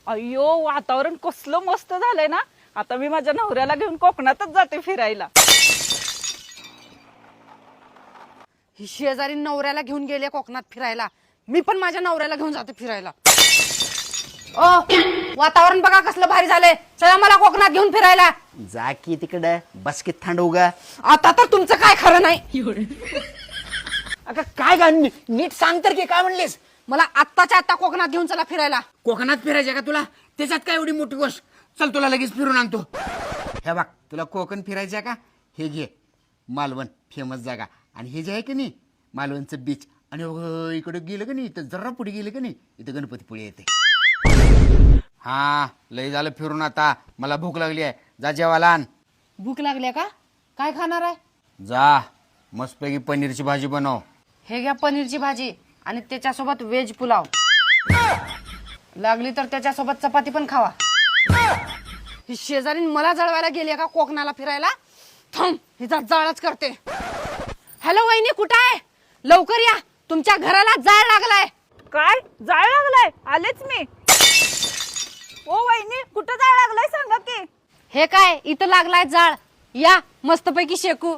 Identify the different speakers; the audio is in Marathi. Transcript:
Speaker 1: अय्यो वातावरण कसलं मस्त झालंय ना. आता मी माझ्या नवऱ्याला घेऊन कोकणातच जाते फिरायला.
Speaker 2: ही शेजारी नवऱ्याला घेऊन गेले कोकणात फिरायला, मी पण माझ्या नवऱ्याला घेऊन जाते फिरायला. ओ वातावरण बघा कसलं भारी झालंय, चला मला कोकणात घेऊन फिरायला.
Speaker 3: जा की तिकडे बस की थंड उगा.
Speaker 2: आता तर तुमचं काय खरं नाही.
Speaker 4: अगं काय गा नीट सांग तर की काय म्हणलीस?
Speaker 2: मला आत्ताच्या आत्ता कोकणात घेऊन चला फिरायला.
Speaker 4: कोकणात फिरायचं का तुला? त्याच्यात काय एवढी मोठी गोष्ट? चल तुला लगेच फिरून आणतो. हे बघ तुला कोकण फिरायचं का? हे घे मालवण फेमस जागा, आणि हे जे आहे की नाही मालवणचं बीच, आणि इकडे गेलं का नाही तर जरा पुढे गेलं का नाही इथं गणपतीपुळे येते. हा लय झालं फिरून, आता मला भूक लागली आहे, जा जेवायला आण.
Speaker 2: भूक लागली का? काय खाणार आहे?
Speaker 4: जा मस्तपैकी पनीरची भाजी बनव.
Speaker 2: हे घ्या पनीरची भाजी आणि त्याच्यासोबत व्हेज पुलाव. लागली तर त्याच्यासोबत चपाती पण खावा. ही शेजारी मला जळवायला गेली का कोकणाला फिरायला? थांब हिचा जाळच करते. हॅलो वहिनी, कुठं आहे? लवकर या, तुमच्या घराला जाळ लागलाय.
Speaker 1: काय जाळ लागलाय? आलेच मी. ओ वहिनी कुठं जाळ लागलाय सांगा की.
Speaker 2: हे काय इथं लागलाय जाळ, या मस्तपैकी शेकू.